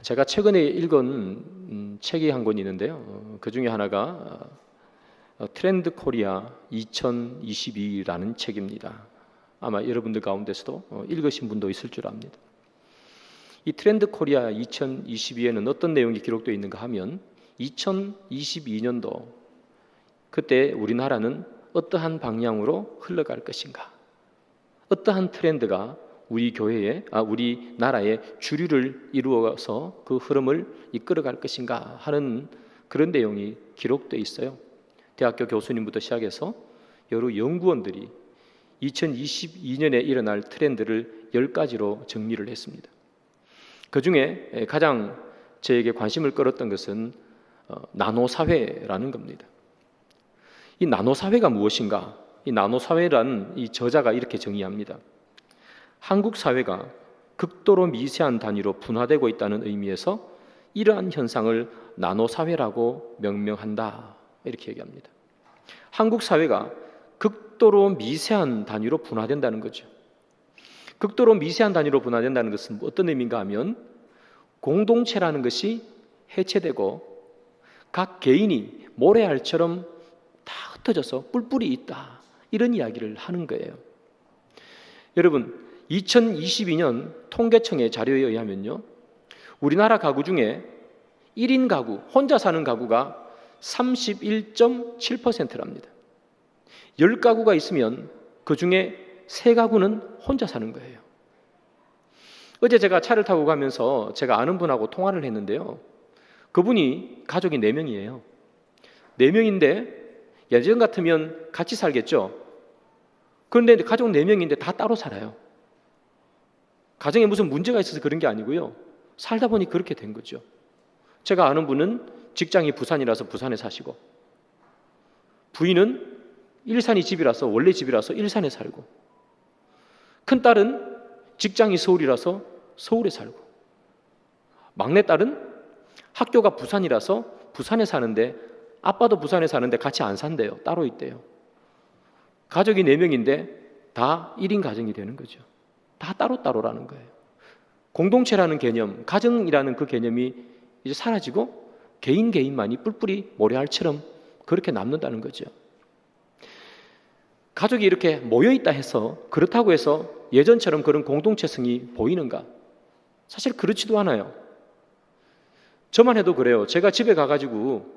제가 최근에 읽은 책이 한 권 있는데요. 그 중에 하나가 트렌드 코리아 2022라는 책입니다. 아마 여러분들 가운데서도 읽으신 분도 있을 줄 압니다. 이 트렌드 코리아 2022에는 어떤 내용이 기록되어 있는가 하면 2022년도 그때 우리나라는 어떠한 방향으로 흘러갈 것인가, 어떠한 트렌드가 우리 교회에, 우리 나라의 주류를 이루어서 그 흐름을 이끌어갈 것인가 하는 그런 내용이 기록되어 있어요. 대학교 교수님부터 시작해서 여러 연구원들이 2022년에 일어날 트렌드를 10가지로 정리를 했습니다. 그 중에 가장 저에게 관심을 끌었던 것은 나노사회라는 겁니다. 이 나노사회가 무엇인가? 이 나노사회란 이 저자가 이렇게 정의합니다. 한국 사회가 극도로 미세한 단위로 분화되고 있다는 의미에서 이러한 현상을 나노사회라고 명명한다. 이렇게 얘기합니다. 한국 사회가 극도로 미세한 단위로 분화된다는 거죠. 극도로 미세한 단위로 분화된다는 것은 어떤 의미인가 하면 공동체라는 것이 해체되고 각 개인이 모래알처럼 다 흩어져서 뿔뿔이 있다. 이런 이야기를 하는 거예요. 여러분, 2022년 통계청의 자료에 의하면요, 우리나라 가구 중에 1인 가구, 혼자 사는 가구가 31.7%랍니다. 10가구가 있으면 그 중에 3가구는 혼자 사는 거예요. 어제 제가 차를 타고 가면서 제가 아는 분하고 통화를 했는데요, 그분이 가족이 4명이에요. 4명인데 예전 같으면 같이 살겠죠. 그런데 가족 4명인데 다 따로 살아요. 가정에 무슨 문제가 있어서 그런 게 아니고요, 살다 보니 그렇게 된 거죠. 제가 아는 분은 직장이 부산이라서 부산에 사시고, 부인은 일산이 집이라서 원래 집이라서 일산에 살고, 큰딸은 직장이 서울이라서 서울에 살고, 막내딸은 학교가 부산이라서 부산에 사는데 아빠도 부산에 사는데 같이 안 산대요. 따로 있대요. 가족이 4명인데 다 1인 가정이 되는 거죠. 다 따로따로라는 거예요. 공동체라는 개념, 가정이라는 그 개념이 이제 사라지고 개인만이 뿔뿔이 모래알처럼 그렇게 남는다는 거죠. 가족이 이렇게 모여있다 해서, 그렇다고 해서 예전처럼 그런 공동체성이 보이는가? 사실 그렇지도 않아요. 저만 해도 그래요. 제가 집에 가가지고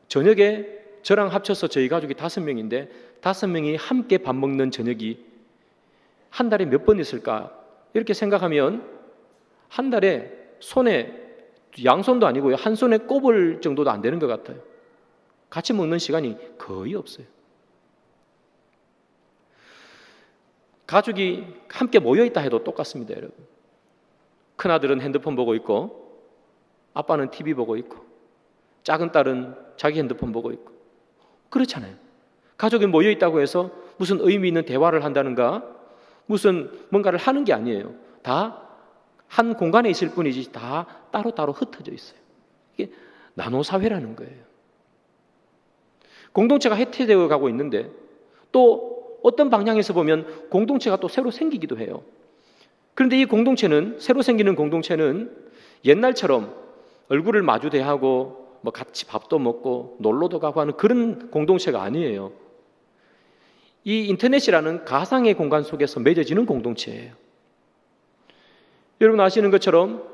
저녁에 저랑 합쳐서 저희 가족이 5명인데 5명이 함께 밥 먹는 저녁이 한 달에 몇 번 있을까? 이렇게 생각하면 한 달에 손에, 양손도 아니고요, 한 손에 꼽을 정도도 안 되는 것 같아요. 같이 먹는 시간이 거의 없어요. 가족이 함께 모여있다 해도 똑같습니다, 여러분. 큰아들은 핸드폰 보고 있고, 아빠는 TV 보고 있고, 작은 딸은 자기 핸드폰 보고 있고, 그렇잖아요. 가족이 모여있다고 해서 무슨 의미 있는 대화를 한다는가, 무슨 뭔가를 하는 게 아니에요. 다 한 공간에 있을 뿐이지 다 따로따로 흩어져 있어요. 이게 나노사회라는 거예요. 공동체가 해체되어 가고 있는데 또 어떤 방향에서 보면 공동체가 또 새로 생기기도 해요. 그런데 이 공동체는, 새로 생기는 공동체는 옛날처럼 얼굴을 마주 대하고 뭐 같이 밥도 먹고 놀러도 가고 하는 그런 공동체가 아니에요. 이 인터넷이라는 가상의 공간 속에서 맺어지는 공동체예요. 여러분 아시는 것처럼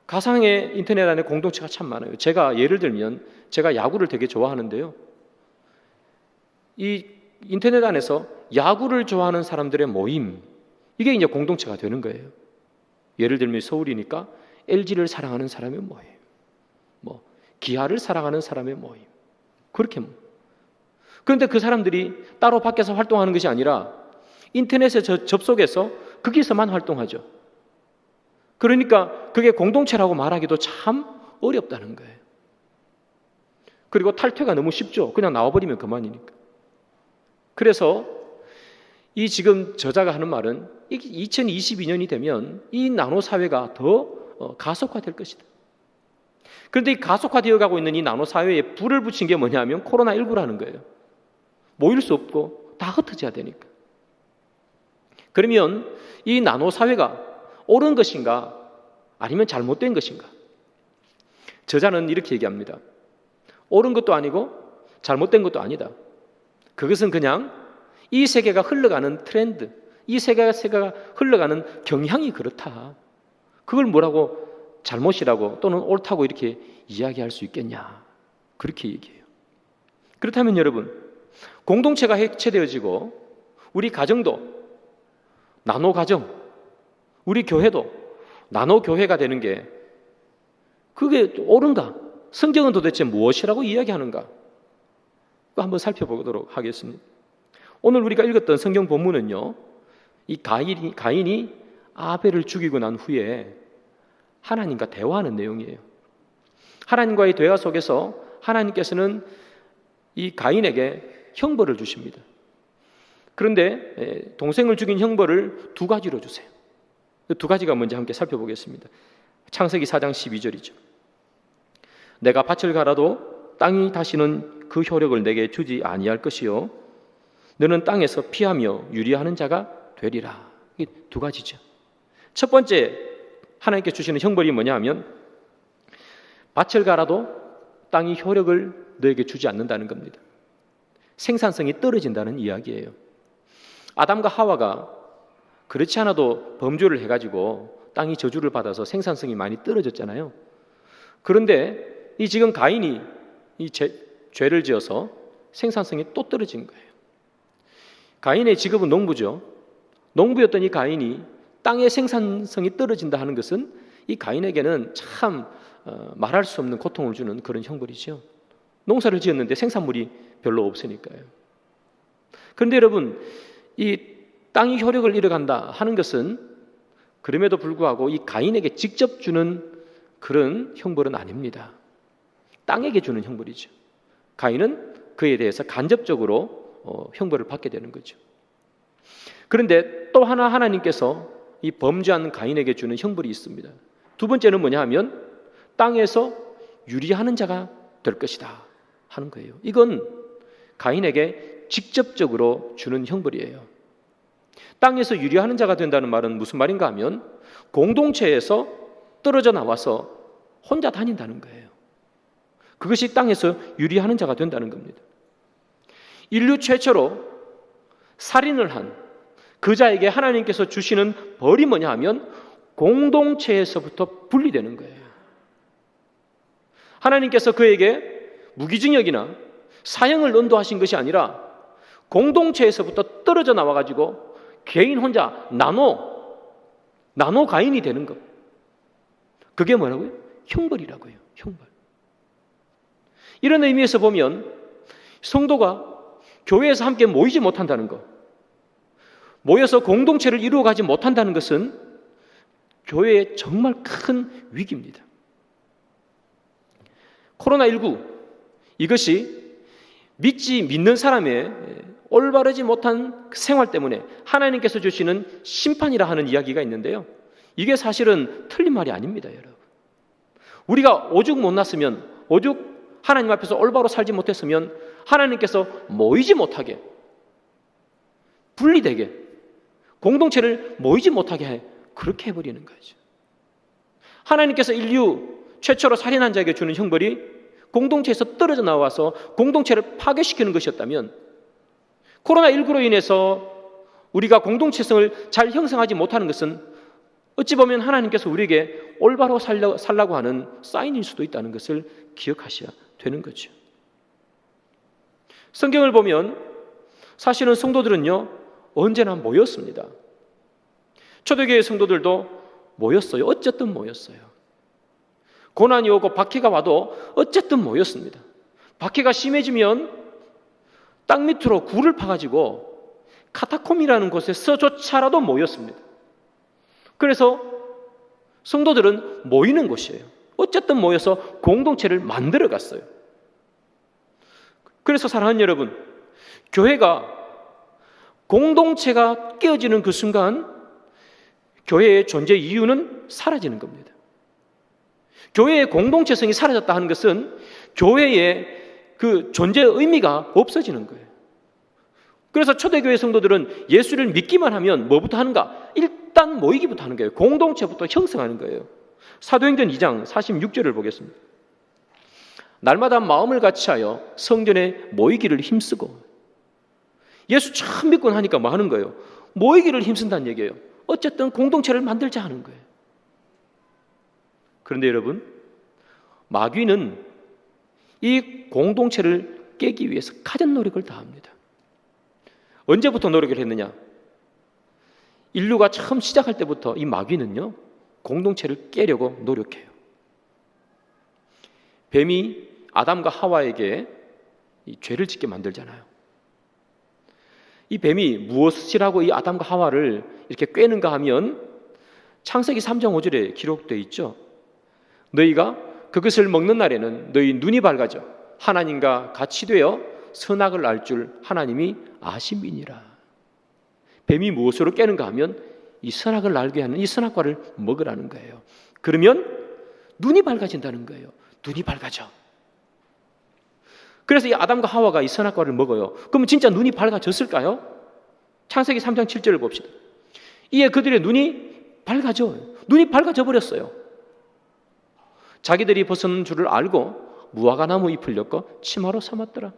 가상의 인터넷 안에 공동체가 참 많아요. 제가 예를 들면 제가 야구를 되게 좋아하는데요, 이 인터넷 안에서 야구를 좋아하는 사람들의 모임, 이게 이제 공동체가 되는 거예요. 예를 들면 서울이니까 LG를 사랑하는 사람의 모임, 뭐 기아를 사랑하는 사람의 모임, 그렇게. 그런데 그 사람들이 따로 밖에서 활동하는 것이 아니라 인터넷에 접속해서 거기서만 활동하죠. 그러니까 그게 공동체라고 말하기도 참 어렵다는 거예요. 그리고 탈퇴가 너무 쉽죠. 그냥 나와버리면 그만이니까. 그래서 이 지금 저자가 하는 말은 2022년이 되면 이 나노사회가 더 가속화될 것이다. 그런데 이 가속화되어 가고 있는 이 나노사회에 불을 붙인 게 뭐냐면 코로나19라는 거예요. 모일 수 없고 다 흩어져야 되니까. 그러면 이 나노사회가 옳은 것인가 아니면 잘못된 것인가? 저자는 이렇게 얘기합니다. 옳은 것도 아니고 잘못된 것도 아니다. 그것은 그냥 이 세계가 흘러가는 트렌드, 이 세계가 흘러가는 경향이 그렇다. 그걸 뭐라고 잘못이라고 또는 옳다고 이렇게 이야기할 수 있겠냐. 그렇게 얘기해요. 그렇다면 여러분, 공동체가 해체되어지고 우리 가정도 나노 가정, 우리 교회도 나노 교회가 되는 게 그게 옳은가? 성경은 도대체 무엇이라고 이야기하는가? 그거 한번 살펴보도록 하겠습니다. 오늘 우리가 읽었던 성경 본문은요, 이 가인이 아벨을 죽이고 난 후에 하나님과 대화하는 내용이에요. 하나님과의 대화 속에서 하나님께서는 이 가인에게 형벌을 주십니다. 그런데 동생을 죽인 형벌을 두 가지로 주세요. 두 가지가 뭔지 함께 살펴보겠습니다. 창세기 4장 12절이죠. 내가 밭을 갈아도 땅이 다시는 그 효력을 내게 주지 아니할 것이요 너는 땅에서 피하며 유리하는 자가 되리라. 이 두 가지죠. 첫 번째 하나님께 주시는 형벌이 뭐냐 하면 밭을 갈아도 땅이 효력을 너에게 주지 않는다는 겁니다. 생산성이 떨어진다는 이야기예요. 아담과 하와가 그렇지 않아도 범죄를 해가지고 땅이 저주를 받아서 생산성이 많이 떨어졌잖아요. 그런데 이 지금 가인이 이 죄를 지어서 생산성이 또 떨어진 거예요. 가인의 직업은 농부죠. 농부였던 이 가인이 땅의 생산성이 떨어진다 하는 것은 이 가인에게는 참 말할 수 없는 고통을 주는 그런 형벌이죠. 농사를 지었는데 생산물이 별로 없으니까요. 그런데 여러분, 이 땅이 효력을 잃어간다 하는 것은 그럼에도 불구하고 이 가인에게 직접 주는 그런 형벌은 아닙니다. 땅에게 주는 형벌이죠. 가인은 그에 대해서 간접적으로 형벌을 받게 되는 거죠. 그런데 또 하나 하나님께서 이 범죄한 가인에게 주는 형벌이 있습니다. 두 번째는 뭐냐 하면 땅에서 유리하는 자가 될 것이다 하는 거예요. 이건 가인에게 직접적으로 주는 형벌이에요. 땅에서 유리하는 자가 된다는 말은 무슨 말인가 하면 공동체에서 떨어져 나와서 혼자 다닌다는 거예요. 그것이 땅에서 유리하는 자가 된다는 겁니다. 인류 최초로 살인을 한 그 자에게 하나님께서 주시는 벌이 뭐냐 하면 공동체에서부터 분리되는 거예요. 하나님께서 그에게 무기징역이나 사형을 언도하신 것이 아니라 공동체에서부터 떨어져 나와가지고 개인 혼자 나노 가인이 되는 것. 그게 뭐라고요? 형벌이라고요. 형벌. 이런 의미에서 보면 성도가 교회에서 함께 모이지 못한다는 것, 모여서 공동체를 이루어가지 못한다는 것은 교회의 정말 큰 위기입니다. 코로나19 이것이 믿는 사람의 올바르지 못한 생활 때문에 하나님께서 주시는 심판이라 하는 이야기가 있는데요. 이게 사실은 틀린 말이 아닙니다, 여러분. 우리가 오죽 못났으면, 오죽 하나님 앞에서 올바로 살지 못했으면 하나님께서 모이지 못하게, 분리되게, 공동체를 모이지 못하게 그렇게 해버리는 거죠. 하나님께서 인류 최초로 살인한 자에게 주는 형벌이 공동체에서 떨어져 나와서 공동체를 파괴시키는 것이었다면 코로나19로 인해서 우리가 공동체성을 잘 형성하지 못하는 것은 어찌 보면 하나님께서 우리에게 올바로 살라고 하는 사인일 수도 있다는 것을 기억하셔야 되는 거죠. 성경을 보면 사실은 성도들은요 언제나 모였습니다. 초대교회 성도들도 모였어요. 어쨌든 모였어요. 고난이 오고 박해가 와도 어쨌든 모였습니다. 박해가 심해지면 땅 밑으로 굴을 파가지고 카타콤이라는 곳에서조차라도 모였습니다. 그래서 성도들은 모이는 곳이에요. 어쨌든 모여서 공동체를 만들어 갔어요. 그래서 사랑하는 여러분, 교회가 공동체가 깨어지는 그 순간 교회의 존재 이유는 사라지는 겁니다. 교회의 공동체성이 사라졌다 하는 것은 교회의 그 존재의 의미가 없어지는 거예요. 그래서 초대교회 성도들은 예수를 믿기만 하면 뭐부터 하는가? 일단 모이기부터 하는 거예요. 공동체부터 형성하는 거예요. 사도행전 2장 46절을 보겠습니다. 날마다 마음을 같이하여 성전에 모이기를 힘쓰고, 예수 처음 믿고 나니까 뭐 하는 거예요? 모이기를 힘쓴다는 얘기예요. 어쨌든 공동체를 만들자 하는 거예요. 그런데 여러분, 마귀는 이 공동체를 깨기 위해서 가진 노력을 다합니다. 언제부터 노력을 했느냐? 인류가 처음 시작할 때부터 이 마귀는요, 공동체를 깨려고 노력해요. 뱀이 아담과 하와에게 이 죄를 짓게 만들잖아요. 이 뱀이 무엇이라고 이 아담과 하와를 이렇게 꿰는가 하면 창세기 3장 5절에 기록되어 있죠. 너희가 그것을 먹는 날에는 너희 눈이 밝아져 하나님과 같이 되어 선악을 알 줄 하나님이 아심이니라. 뱀이 무엇으로 깨는가 하면 이 선악을 알게 하는 이 선악과를 먹으라는 거예요. 그러면 눈이 밝아진다는 거예요. 눈이 밝아져. 그래서 이 아담과 하와가 이 선악과를 먹어요. 그러면 진짜 눈이 밝아졌을까요? 창세기 3장 7절을 봅시다. 이에 그들의 눈이 밝아져요. 눈이 밝아져 버렸어요. 자기들이 벗은 줄을 알고 무화과나무 잎을 엮어 치마로 삼았더라.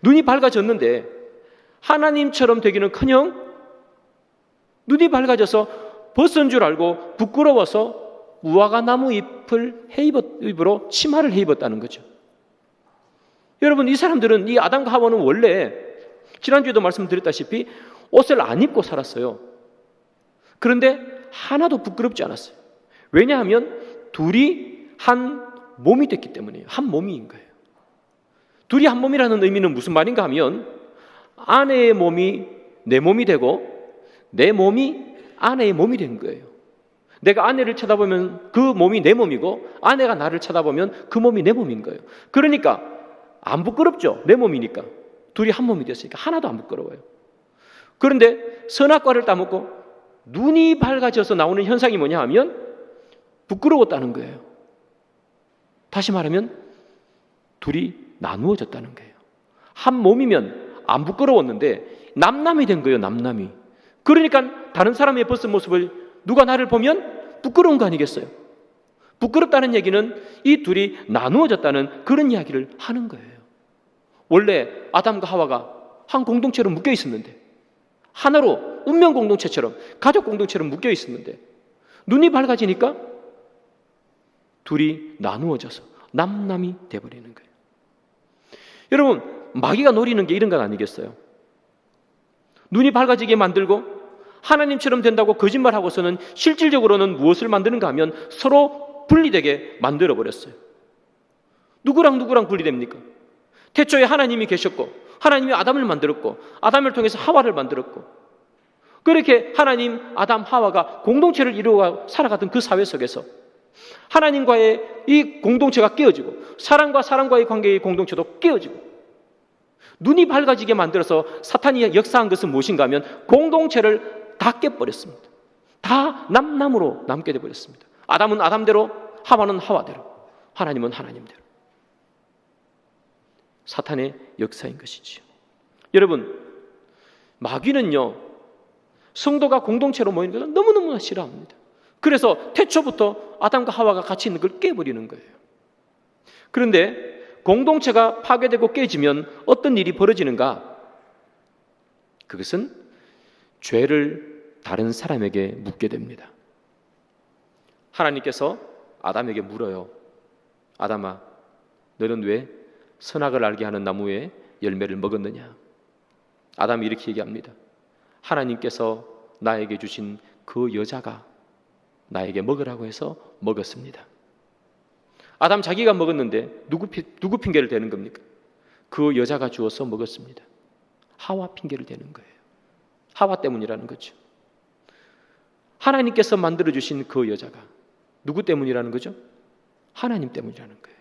눈이 밝아졌는데 하나님처럼 되기는커녕 눈이 밝아져서 벗은 줄 알고 부끄러워서 무화과나무 잎을 잎으로 치마를 해 입었다는 거죠. 여러분, 이 사람들은, 이 아담과 하와는 원래 지난주에도 말씀드렸다시피 옷을 안 입고 살았어요. 그런데 하나도 부끄럽지 않았어요. 왜냐하면 둘이 한 몸이 됐기 때문이에요. 한 몸인 거예요. 둘이 한 몸이라는 의미는 무슨 말인가 하면 아내의 몸이 내 몸이 되고 내 몸이 아내의 몸이 된 거예요. 내가 아내를 쳐다보면 그 몸이 내 몸이고 아내가 나를 쳐다보면 그 몸이 내 몸인 거예요. 그러니까 안 부끄럽죠. 내 몸이니까. 둘이 한 몸이 됐으니까 하나도 안 부끄러워요. 그런데 선악과를 따먹고 눈이 밝아져서 나오는 현상이 뭐냐 하면 부끄러웠다는 거예요. 다시 말하면 둘이 나누어졌다는 거예요. 한 몸이면 안 부끄러웠는데 남남이 된 거예요. 남남이. 그러니까 다른 사람의 벗은 모습을 누가 나를 보면 부끄러운 거 아니겠어요? 부끄럽다는 얘기는 이 둘이 나누어졌다는 그런 이야기를 하는 거예요. 원래 아담과 하와가 한 공동체로 묶여 있었는데, 하나로 운명 공동체처럼 가족 공동체로 묶여 있었는데 눈이 밝아지니까 둘이 나누어져서 남남이 돼버리는 거예요. 여러분, 마귀가 노리는 게 이런 건 아니겠어요? 눈이 밝아지게 만들고 하나님처럼 된다고 거짓말하고서는 실질적으로는 무엇을 만드는가 하면 서로 분리되게 만들어버렸어요. 누구랑 분리됩니까? 태초에 하나님이 계셨고 하나님이 아담을 만들었고 아담을 통해서 하와를 만들었고, 그렇게 하나님, 아담, 하와가 공동체를 이루어 살아가던 그 사회 속에서 하나님과의 이 공동체가 깨어지고 사람과 사람과의 관계의 공동체도 깨어지고 눈이 밝아지게 만들어서 사탄이 역사한 것은 무엇인가 하면 공동체를 다 깨버렸습니다. 다 남남으로 남게 되어버렸습니다. 아담은 아담대로, 하와는 하와대로, 하나님은 하나님대로. 사탄의 역사인 것이지요. 여러분, 마귀는요, 성도가 공동체로 모이는 것을 너무너무 싫어합니다. 그래서 태초부터 아담과 하와가 같이 있는 걸 깨버리는 거예요. 그런데 공동체가 파괴되고 깨지면 어떤 일이 벌어지는가? 그것은 죄를 다른 사람에게 묻게 됩니다. 하나님께서 아담에게 물어요. 아담아, 너는 왜 선악을 알게 하는 나무의 열매를 먹었느냐? 아담이 이렇게 얘기합니다. 하나님께서 나에게 주신 그 여자가 나에게 먹으라고 해서 먹었습니다. 아담 자기가 먹었는데 누구 핑계를 대는 겁니까? 그 여자가 주어서 먹었습니다. 하와 핑계를 대는 거예요. 하와 때문이라는 거죠. 하나님께서 만들어주신 그 여자가 누구 때문이라는 거죠? 하나님 때문이라는 거예요.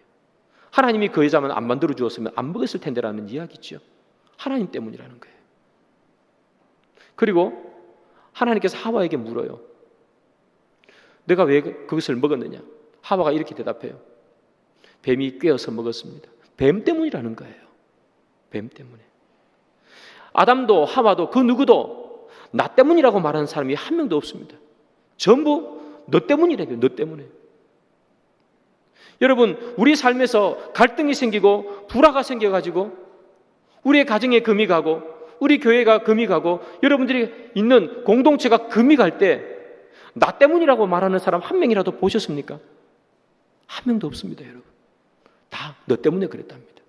하나님이 그 여자만 안 만들어 주었으면 안 먹었을 텐데라는 이야기죠. 하나님 때문이라는 거예요. 그리고 하나님께서 하와에게 물어요. 내가 왜 그것을 먹었느냐? 하와가 이렇게 대답해요. 뱀이 꿰어서 먹었습니다. 뱀 때문이라는 거예요. 뱀 때문에. 아담도 하와도 그 누구도 나 때문이라고 말하는 사람이 한 명도 없습니다. 전부 너 때문이라고요. 너 때문에. 여러분, 우리 삶에서 갈등이 생기고 불화가 생겨가지고 우리의 가정에 금이 가고 우리 교회가 금이 가고 여러분들이 있는 공동체가 금이 갈 때 나 때문이라고 말하는 사람 한 명이라도 보셨습니까? 한 명도 없습니다, 여러분. 다 너 때문에 그랬답니다.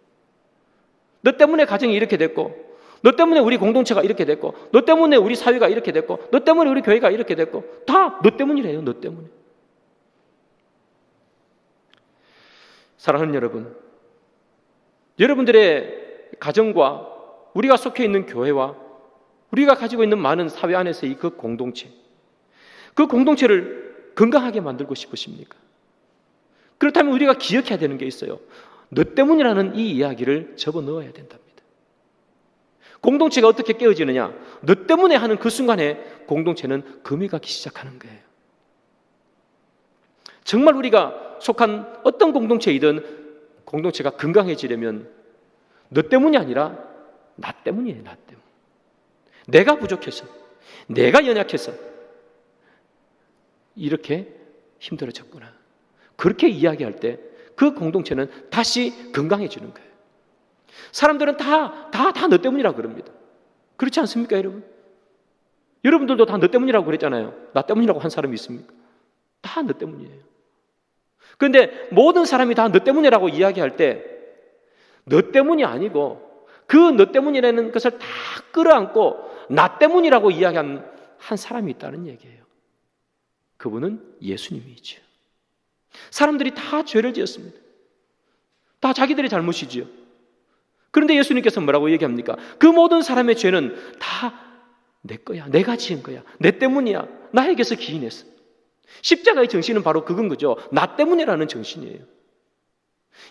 너 때문에 가정이 이렇게 됐고, 너 때문에 우리 공동체가 이렇게 됐고, 너 때문에 우리 사회가 이렇게 됐고, 너 때문에 우리 교회가 이렇게 됐고, 다 너 때문이래요, 너 때문에. 사랑하는 여러분, 여러분들의 가정과 우리가 속해 있는 교회와 우리가 가지고 있는 많은 사회 안에서의 그 공동체, 그 공동체를 건강하게 만들고 싶으십니까? 그렇다면 우리가 기억해야 되는 게 있어요. 너 때문이라는 이 이야기를 접어넣어야 된답니다. 공동체가 어떻게 깨어지느냐? 너 때문에 하는 그 순간에 공동체는 금이 가기 시작하는 거예요. 정말 우리가 속한 어떤 공동체이든 공동체가 건강해지려면 너 때문이 아니라 나 때문이에요. 나 때문. 내가 부족해서, 내가 연약해서 이렇게 힘들어졌구나. 그렇게 이야기할 때 그 공동체는 다시 건강해지는 거예요. 사람들은 다 너 때문이라고 그럽니다. 그렇지 않습니까, 여러분? 여러분들도 다 너 때문이라고 그랬잖아요. 나 때문이라고 한 사람이 있습니까? 다 너 때문이에요. 그런데 모든 사람이 다 너 때문이라고 이야기할 때 너 때문이 아니고 그 너 때문이라는 것을 다 끌어안고 나 때문이라고 이야기한 한 사람이 있다는 얘기예요. 그분은 예수님이죠. 사람들이 다 죄를 지었습니다. 다 자기들의 잘못이지요. 그런데 예수님께서 뭐라고 얘기합니까? 그 모든 사람의 죄는 다 내 거야. 내가 지은 거야. 내 때문이야. 나에게서 기인했어. 십자가의 정신은 바로 그건 거죠. 나 때문이라는 정신이에요.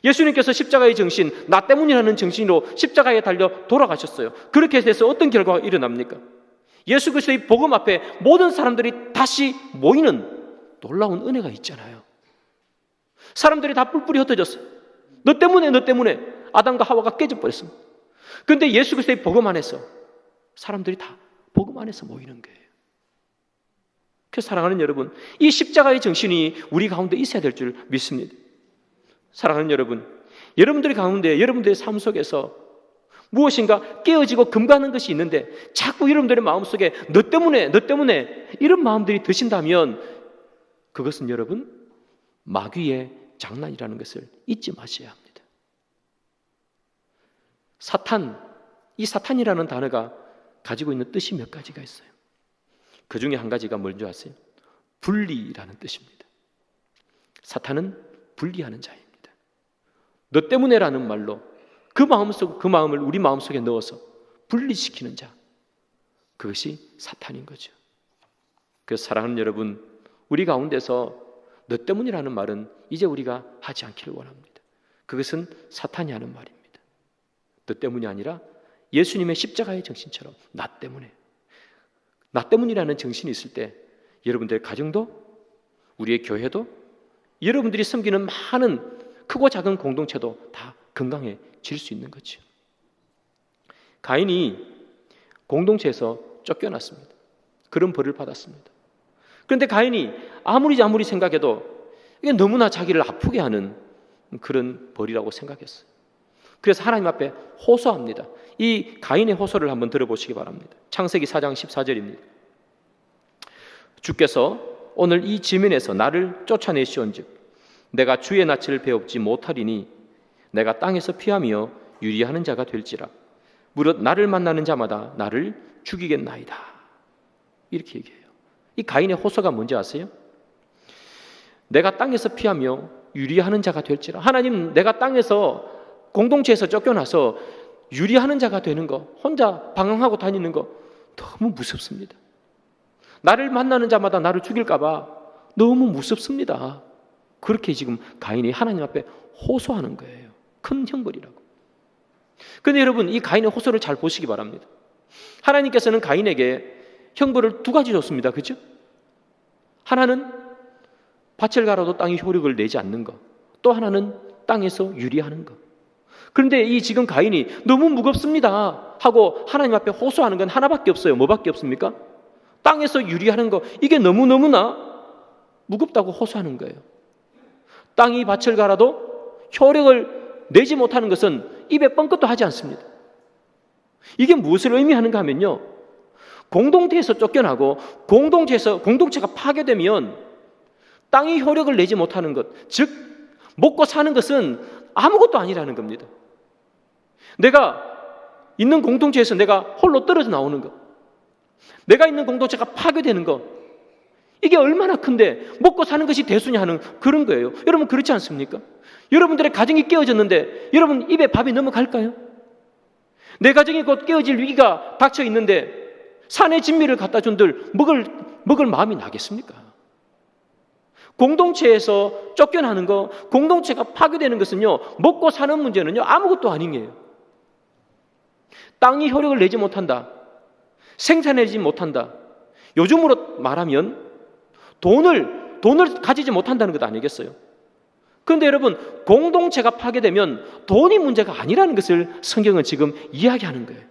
예수님께서 십자가의 정신, 나 때문이라는 정신으로 십자가에 달려 돌아가셨어요. 그렇게 해서 어떤 결과가 일어납니까? 예수 그리스도의 복음 앞에 모든 사람들이 다시 모이는 놀라운 은혜가 있잖아요. 사람들이 다 뿔뿔이 흩어졌어요. 너 때문에 아담과 하와가 깨져버렸습니다. 그런데 예수 그리스도의 복음 안에서 사람들이 다 복음 안에서 모이는 거예요. 그래서 사랑하는 여러분, 이 십자가의 정신이 우리 가운데 있어야 될 줄 믿습니다. 사랑하는 여러분, 여러분들의 가운데 여러분들의 삶 속에서 무엇인가 깨어지고 금가는 것이 있는데 자꾸 여러분들의 마음속에 너 때문에 이런 마음들이 드신다면 그것은 여러분 마귀의 장난이라는 것을 잊지 마셔야 합니다. 이 사탄이라는 단어가 가지고 있는 뜻이 몇 가지가 있어요. 그 중에 한 가지가 뭔지 아세요? 분리라는 뜻입니다. 사탄은 분리하는 자입니다. 너 때문에라는 말로 그 마음을 우리 마음속에 넣어서 분리시키는 자, 그것이 사탄인 거죠. 그래서 사랑하는 여러분, 우리 가운데서 너 때문이라는 말은 이제 우리가 하지 않기를 원합니다. 그것은 사탄이 하는 말입니다. 너 때문이 아니라 예수님의 십자가의 정신처럼 나 때문이라는 정신이 있을 때 여러분들의 가정도 우리의 교회도 여러분들이 섬기는 많은 크고 작은 공동체도 다 건강해질 수 있는 거죠. 가인이 공동체에서 쫓겨났습니다. 그런 벌을 받았습니다. 그런데 가인이 아무리 생각해도 이게 너무나 자기를 아프게 하는 그런 벌이라고 생각했어요. 그래서 하나님 앞에 호소합니다. 이 가인의 호소를 한번 들어보시기 바랍니다. 창세기 4장 14절입니다. 주께서 오늘 이 지면에서 나를 쫓아내시온즉 내가 주의 낯을 배웁지 못하리니 내가 땅에서 피하며 유리하는 자가 될지라 무릇 나를 만나는 자마다 나를 죽이겠나이다. 이렇게 얘기해요. 이 가인의 호소가 뭔지 아세요? 내가 땅에서 피하며 유리하는 자가 될지라. 하나님, 내가 땅에서 공동체에서 쫓겨나서 유리하는 자가 되는 거, 혼자 방황하고 다니는 거 너무 무섭습니다. 나를 만나는 자마다 나를 죽일까 봐 너무 무섭습니다. 그렇게 지금 가인이 하나님 앞에 호소하는 거예요. 큰 형벌이라고. 그런데 여러분, 이 가인의 호소를 잘 보시기 바랍니다. 하나님께서는 가인에게 형벌을 두 가지 줬습니다. 그렇죠? 하나는 밭을 갈아도 땅이 효력을 내지 않는 것, 또 하나는 땅에서 유리하는 것. 그런데 이 지금 가인이 너무 무겁습니다 하고 하나님 앞에 호소하는 건 하나밖에 없어요. 뭐밖에 없습니까? 땅에서 유리하는 거, 이게 너무나 무겁다고 호소하는 거예요. 땅이 밭을 갈아도 효력을 내지 못하는 것은 입에 뻥끗도 하지 않습니다. 이게 무엇을 의미하는가 하면요, 공동체에서 쫓겨나고 공동체가 파괴되면 땅이 효력을 내지 못하는 것, 즉 먹고 사는 것은 아무것도 아니라는 겁니다. 내가 있는 공동체에서 내가 홀로 떨어져 나오는 것, 내가 있는 공동체가 파괴되는 것, 이게 얼마나 큰데 먹고 사는 것이 대수냐 하는 그런 거예요. 여러분 그렇지 않습니까? 여러분들의 가정이 깨어졌는데 여러분 입에 밥이 넘어갈까요? 내 가정이 곧 깨어질 위기가 닥쳐 있는데 산의 진미를 갖다 준들 먹을 마음이 나겠습니까? 공동체에서 쫓겨나는 거, 공동체가 파괴되는 것은요, 먹고 사는 문제는요 아무것도 아닌 거예요. 땅이 효력을 내지 못한다, 생산하지 못한다, 요즘으로 말하면 돈을 가지지 못한다는 것 아니겠어요? 그런데 여러분, 공동체가 파괴되면 돈이 문제가 아니라는 것을 성경은 지금 이야기하는 거예요.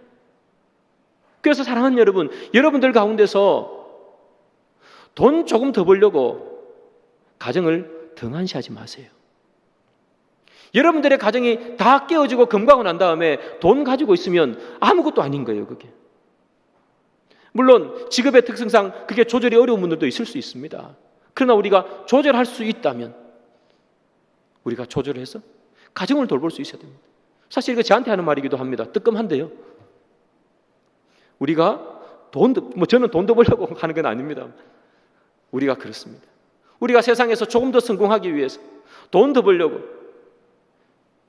그래서 사랑하는 여러분, 여러분들 가운데서 돈 조금 더 벌려고 가정을 등한시하지 마세요. 여러분들의 가정이 다 깨어지고 금광을 난 다음에 돈 가지고 있으면 아무것도 아닌 거예요, 그게. 물론 직업의 특성상 그게 조절이 어려운 분들도 있을 수 있습니다. 그러나 우리가 조절할 수 있다면 우리가 조절해서 가정을 돌볼 수 있어야 됩니다. 사실 이거 저한테 하는 말이기도 합니다. 뜨끔한데요, 우리가 저는 돈 더 벌려고 하는 건 아닙니다. 우리가 그렇습니다. 우리가 세상에서 조금 더 성공하기 위해서 돈 더 벌려고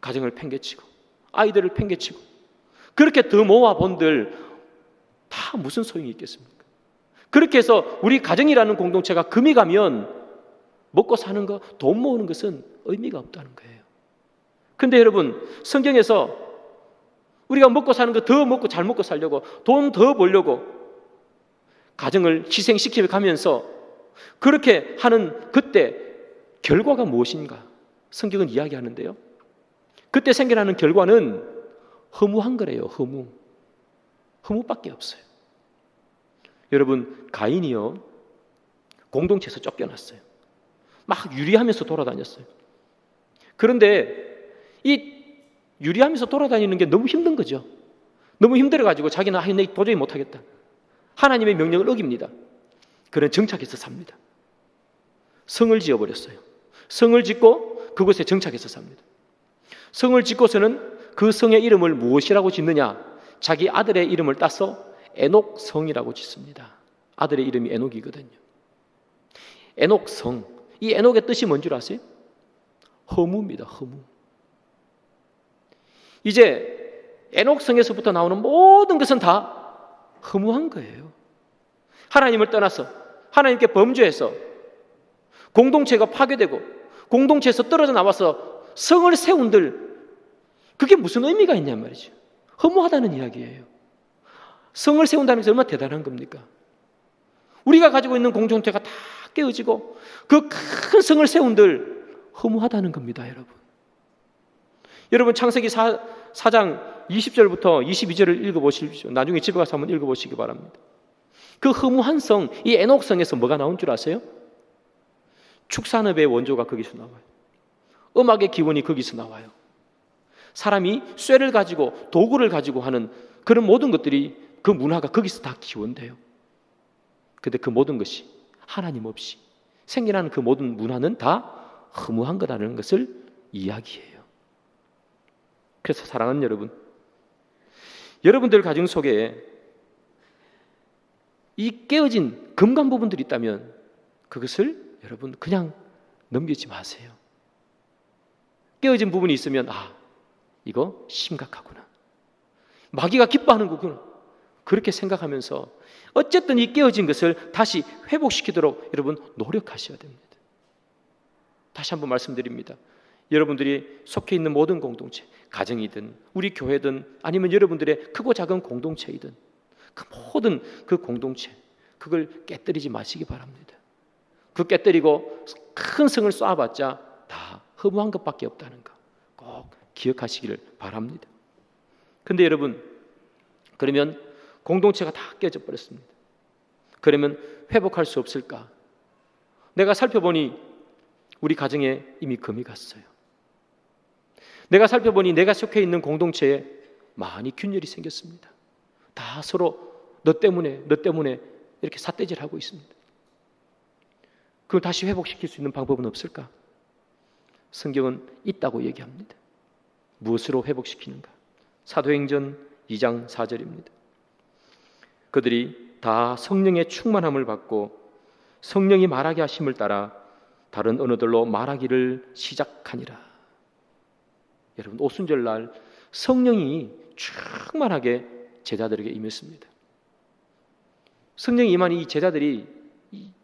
가정을 팽개치고 아이들을 팽개치고 그렇게 더 모아본들 다 무슨 소용이 있겠습니까? 그렇게 해서 우리 가정이라는 공동체가 금이 가면 먹고 사는 거, 돈 모으는 것은 의미가 없다는 거예요. 그런데 여러분, 성경에서 우리가 먹고 사는 거 더 먹고 잘 먹고 살려고 돈 더 벌려고 가정을 희생시켜 가면서 그렇게 하는 그때 결과가 무엇인가 성경은 이야기하는데요, 그때 생겨나는 결과는 허무한 거래요. 허무밖에 없어요. 여러분, 가인이요 공동체에서 쫓겨났어요. 막 유리하면서 돌아다녔어요. 그런데 이 유리하면서 돌아다니는 게 너무 힘든 거죠. 너무 힘들어가지고 자기는 내 도저히 못하겠다, 하나님의 명령을 어깁니다. 그는 정착해서 삽니다. 성을 지어버렸어요. 성을 짓고 그곳에 정착해서 삽니다. 성을 짓고서는 그 성의 이름을 무엇이라고 짓느냐, 자기 아들의 이름을 따서 에녹성이라고 짓습니다. 아들의 이름이 에녹이거든요. 에녹성, 이 에녹의 뜻이 뭔 줄 아세요? 허무입니다. 허무. 이제 에녹성에서부터 나오는 모든 것은 다 허무한 거예요. 하나님을 떠나서 하나님께 범죄해서 공동체가 파괴되고 공동체에서 떨어져 나와서 성을 세운들, 그게 무슨 의미가 있냔 말이죠. 허무하다는 이야기예요. 성을 세운다는 것이 얼마나 대단한 겁니까? 우리가 가지고 있는 공동체가 다 깨어지고 그 큰 성을 세운들 허무하다는 겁니다, 여러분. 여러분, 창세기 4장 20절부터 22절을 읽어보십시오. 나중에 집에 가서 한번 읽어보시기 바랍니다. 그 허무한 성, 이 에녹성에서 뭐가 나온 줄 아세요? 축산업의 원조가 거기서 나와요. 음악의 기원이 거기서 나와요. 사람이 쇠를 가지고 도구를 가지고 하는 그런 모든 것들이, 그 문화가 거기서 다 기원돼요. 그런데 그 모든 것이 하나님 없이 생겨나는 그 모든 문화는 다 허무한 거라는 것을 이야기해요. 그래서 사랑하는 여러분, 여러분들 가정 속에 이 깨어진 금간 부분들이 있다면 그것을 여러분 그냥 넘기지 마세요. 깨어진 부분이 있으면 이거 심각하구나, 마귀가 기뻐하는 거구나, 그렇게 생각하면서 어쨌든 이 깨어진 것을 다시 회복시키도록 여러분 노력하셔야 됩니다. 다시 한번 말씀드립니다. 여러분들이 속해 있는 모든 공동체, 가정이든 우리 교회든 아니면 여러분들의 크고 작은 공동체이든 그 모든 그 공동체, 그걸 깨뜨리지 마시기 바랍니다. 그 깨뜨리고 큰 성을 쌓아봤자 다 허무한 것밖에 없다는 거 꼭 기억하시기를 바랍니다. 그런데 여러분, 그러면 공동체가 다 깨져 버렸습니다. 그러면 회복할 수 없을까? 내가 살펴보니 우리 가정에 이미 금이 갔어요. 내가 살펴보니 내가 속해 있는 공동체에 많이 균열이 생겼습니다. 다 서로 너 때문에 이렇게 삿대질하고 있습니다. 그걸 다시 회복시킬 수 있는 방법은 없을까? 성경은 있다고 얘기합니다. 무엇으로 회복시키는가? 사도행전 2장 4절입니다. 그들이 다 성령의 충만함을 받고 성령이 말하게 하심을 따라 다른 언어들로 말하기를 시작하니라. 여러분, 오순절날 성령이 충만하게 제자들에게 임했습니다. 성령이 임하니 이 제자들이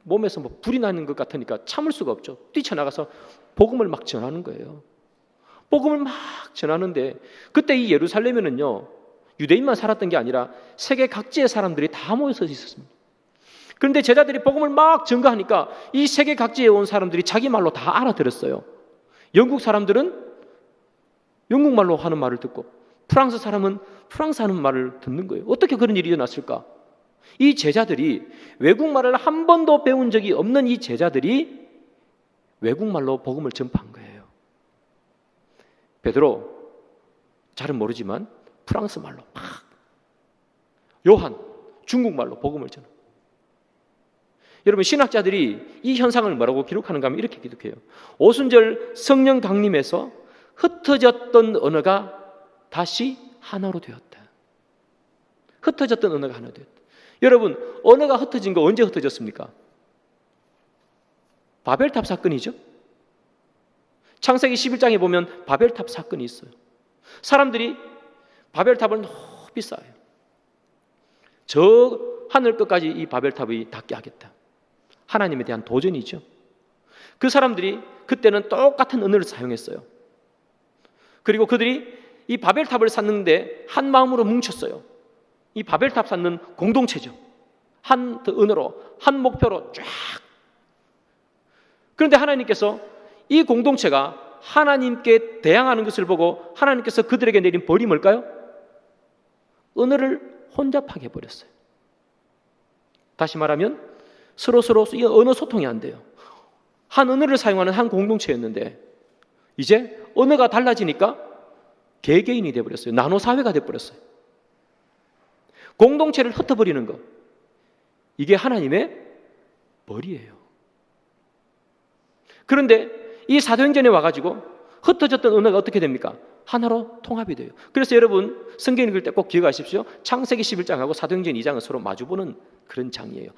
몸에서 뭐 불이 나는 것 같으니까 참을 수가 없죠. 뛰쳐나가서 복음을 막 전하는 거예요. 복음을 막 전하는데 그때 이 예루살렘에는요, 유대인만 살았던 게 아니라 세계 각지의 사람들이 다 모여서 있었습니다. 그런데 제자들이 복음을 막 전가하니까 이 세계 각지에 온 사람들이 자기 말로 다 알아들었어요. 영국 사람들은 영국말로 하는 말을 듣고 프랑스 사람은 프랑스 하는 말을 듣는 거예요. 어떻게 그런 일이 일어났을까? 이 제자들이 외국말을 한 번도 배운 적이 없는 이 제자들이 외국말로 복음을 전파한 거예요. 베드로 잘은 모르지만 프랑스 말로 막, 요한 중국말로 복음을 전하. 여러분, 신학자들이 이 현상을 뭐라고 기록하는가 하면 이렇게 기록해요. 오순절 성령 강림에서 흩어졌던 언어가 다시 하나로 되었다. 흩어졌던 언어가 하나 되었다. 여러분, 언어가 흩어진 거 언제 흩어졌습니까? 바벨탑 사건이죠. 창세기 11장에 보면 바벨탑 사건이 있어요. 사람들이 바벨탑을 높이 쌓아요. 저 하늘 끝까지 이 바벨탑이 닿게 하겠다. 하나님에 대한 도전이죠. 그 사람들이 그때는 똑같은 언어를 사용했어요. 그리고 그들이 이 바벨탑을 쌓는데 한 마음으로 뭉쳤어요. 이 바벨탑 쌓는 공동체죠. 한 언어로, 한 목표로 쫙. 그런데 하나님께서 이 공동체가 하나님께 대항하는 것을 보고 하나님께서 그들에게 내린 벌이 뭘까요? 언어를 혼잡하게 해버렸어요. 다시 말하면 서로 이 언어 소통이 안 돼요. 한 언어를 사용하는 한 공동체였는데 이제 언어가 달라지니까 개개인이 돼버렸어요. 나노 사회가 돼버렸어요. 공동체를 흩어버리는 것, 이게 하나님의 벌이에요. 그런데 이 사도행전에 와가지고 흩어졌던 언어가 어떻게 됩니까? 하나로 통합이 돼요. 그래서 여러분, 성경 읽을 때 꼭 기억하십시오. 창세기 11장하고 사도행전 2장은 서로 마주보는 그런 장이에요.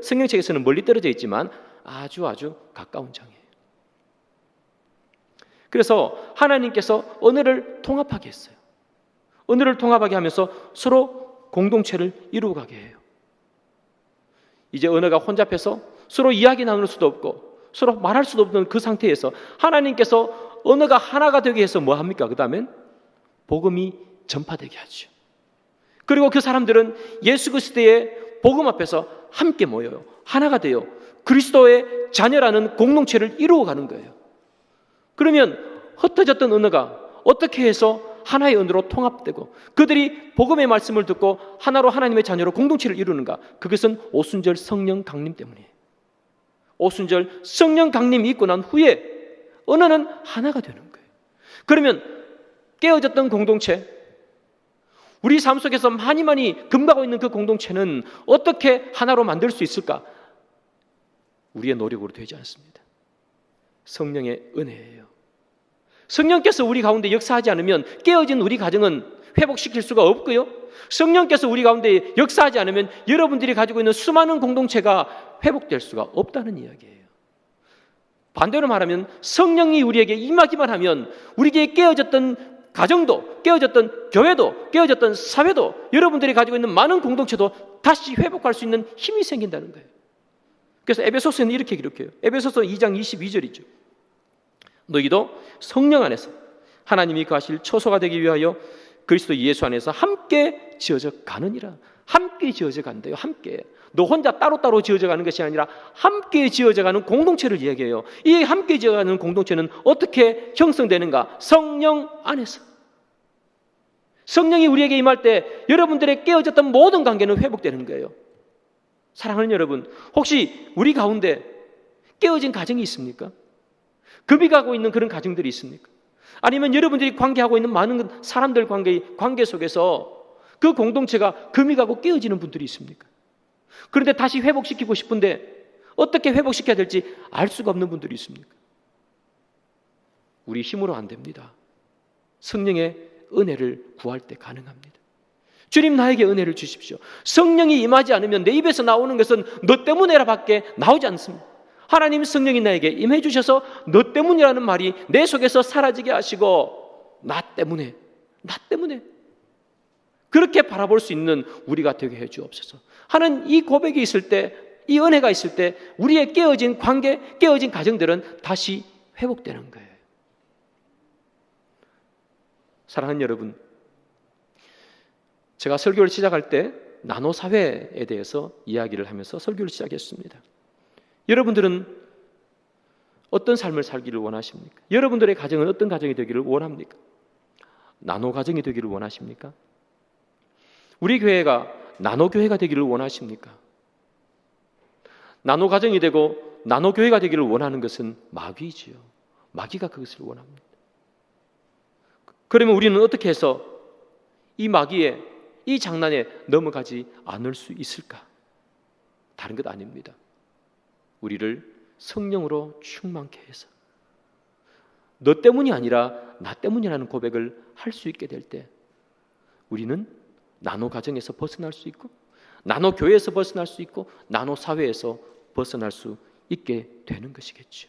성경책에서는 멀리 떨어져 있지만 아주 가까운 장이에요. 그래서 하나님께서 언어를 통합하게 했어요. 언어를 통합하게 하면서 서로 공동체를 이루어가게 해요. 이제 언어가 혼잡해서 서로 이야기 나눌 수도 없고 서로 말할 수도 없는 그 상태에서 하나님께서 언어가 하나가 되게 해서 뭐 합니까? 그 다음엔 복음이 전파되게 하죠. 그리고 그 사람들은 예수 그리스도의 복음 앞에서 함께 모여요. 하나가 돼요. 그리스도의 자녀라는 공동체를 이루어가는 거예요. 그러면 흩어졌던 언어가 어떻게 해서 하나의 언어로 통합되고 그들이 복음의 말씀을 듣고 하나로 하나님의 자녀로 공동체를 이루는가? 그것은 오순절 성령 강림 때문이에요. 오순절 성령 강림이 있고 난 후에 언어는 하나가 되는 거예요. 그러면 깨어졌던 공동체, 우리 삶 속에서 많이 금가고 있는 그 공동체는 어떻게 하나로 만들 수 있을까? 우리의 노력으로 되지 않습니다. 성령의 은혜예요. 성령께서 우리 가운데 역사하지 않으면 깨어진 우리 가정은 회복시킬 수가 없고요. 성령께서 우리 가운데 역사하지 않으면 여러분들이 가지고 있는 수많은 공동체가 회복될 수가 없다는 이야기예요. 반대로 말하면 성령이 우리에게 임하기만 하면 우리에게 깨어졌던 가정도, 깨어졌던 교회도, 깨어졌던 사회도, 여러분들이 가지고 있는 많은 공동체도 다시 회복할 수 있는 힘이 생긴다는 거예요. 그래서 에베소서는 이렇게 기록해요. 에베소서 2장 22절이죠. 너희도 성령 안에서 하나님이 거하실 처소가 되기 위하여 그리스도 예수 안에서 함께 지어져 가느니라. 함께 지어져 간대요. 함께. 너 혼자 따로따로 지어져 가는 것이 아니라 함께 지어져 가는 공동체를 이야기해요. 이 함께 지어가는 공동체는 어떻게 형성되는가? 성령 안에서. 성령이 우리에게 임할 때 여러분들의 깨어졌던 모든 관계는 회복되는 거예요. 사랑하는 여러분, 혹시 우리 가운데 깨어진 가정이 있습니까? 급이 가고 있는 그런 가정들이 있습니까? 아니면 여러분들이 관계하고 있는 많은 사람들 관계 속에서 그 공동체가 금이 가고 깨어지는 분들이 있습니까? 그런데 다시 회복시키고 싶은데 어떻게 회복시켜야 될지 알 수가 없는 분들이 있습니까? 우리 힘으로 안 됩니다. 성령의 은혜를 구할 때 가능합니다. 주님, 나에게 은혜를 주십시오. 성령이 임하지 않으면 내 입에서 나오는 것은 너 때문에라 밖에 나오지 않습니다. 하나님 성령이 나에게 임해 주셔서 너 때문이라는 말이 내 속에서 사라지게 하시고 나 때문에 그렇게 바라볼 수 있는 우리가 되게 해 주옵소서. 하는 이 고백이 있을 때, 이 은혜가 있을 때 우리의 깨어진 관계, 깨어진 가정들은 다시 회복되는 거예요. 사랑하는 여러분, 제가 설교를 시작할 때 나노 사회에 대해서 이야기를 하면서 설교를 시작했습니다. 여러분들은 어떤 삶을 살기를 원하십니까? 여러분들의 가정은 어떤 가정이 되기를 원합니까? 나노 가정이 되기를 원하십니까? 우리 교회가 나노 교회가 되기를 원하십니까? 나노 가정이 되고 나노 교회가 되기를 원하는 것은 마귀지요. 마귀가 그것을 원합니다. 그러면 우리는 어떻게 해서 이 마귀의 이 장난에 넘어가지 않을 수 있을까? 다른 것 아닙니다. 우리를 성령으로 충만케 해서 너 때문이 아니라 나 때문이라는 고백을 할 수 있게 될 때 우리는 나노 가정에서 벗어날 수 있고 나노 교회에서 벗어날 수 있고 나노 사회에서 벗어날 수 있게 되는 것이겠죠.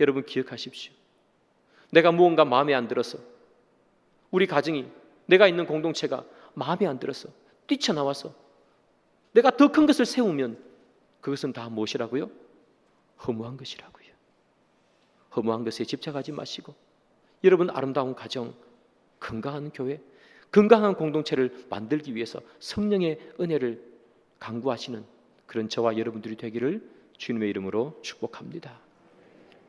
여러분 기억하십시오. 내가 무언가 마음에 안 들어서 우리 가정이 내가 있는 공동체가 마음에 안 들어서 뛰쳐나와서 내가 더 큰 것을 세우면 그것은 다 무엇이라고요? 허무한 것이라고요. 허무한 것에 집착하지 마시고 여러분 아름다운 가정, 건강한 교회, 건강한 공동체를 만들기 위해서 성령의 은혜를 간구하시는 그런 저와 여러분들이 되기를 주님의 이름으로 축복합니다.